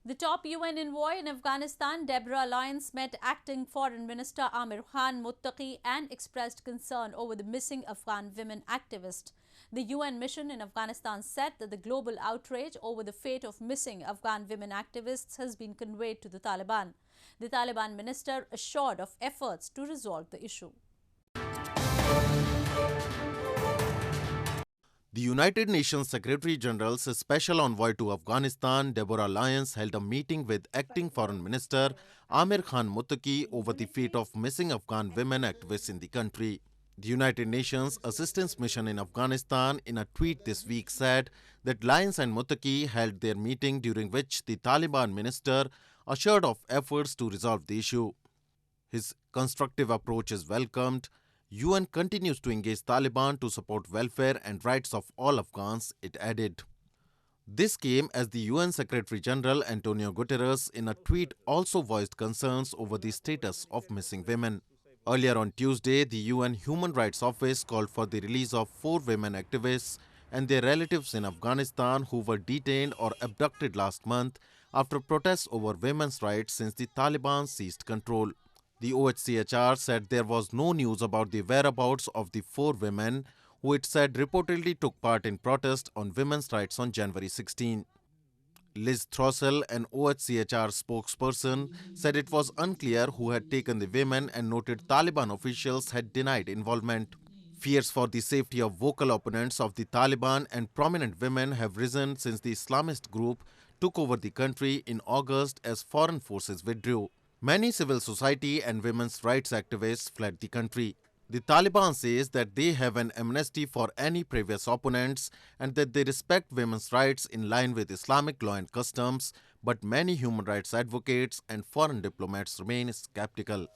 The top UN envoy in Afghanistan Deborah Lyons met acting Foreign Minister Amir Khan Muttaqi and expressed concern over the missing Afghan women activist. The UN mission in Afghanistan said that the global outrage over the fate of missing Afghan women activists has been conveyed to the Taliban. The Taliban minister assured of efforts to resolve the issue. The United Nations Secretary-General's Special Envoy to Afghanistan, Deborah Lyons, held a meeting with Acting Foreign Minister Amir Khan Muttaqi over the fate of missing Afghan women activists in the country. The United Nations Assistance Mission in Afghanistan, in a tweet this week, said that Lyons and Muttaqi held their meeting, during which the Taliban minister assured of efforts to resolve the issue. His constructive approach is welcomed. UN continues to engage Taliban to support welfare and rights of all Afghans, it added. This came as the UN Secretary-General Antonio Guterres, in a tweet, also voiced concerns over the status of missing women. Earlier on Tuesday, the UN Human Rights Office called for the release of 4 women activists and their relatives in Afghanistan who were detained or abducted last month after protests over women's rights since the Taliban seized control. The OHCHR said there was no news about the whereabouts of the 4 women who it said reportedly took part in protest on women's rights on January 16. Liz Throssell, an OHCHR spokesperson, said it was unclear who had taken the women and noted Taliban officials had denied involvement. Fears for the safety of vocal opponents of the Taliban and prominent women have risen since the Islamist group took over the country in August as foreign forces withdrew. Many civil society and women's rights activists fled the country. The Taliban says that they have an amnesty for any previous opponents and that they respect women's rights in line with Islamic law and customs, but many human rights advocates and foreign diplomats remain skeptical.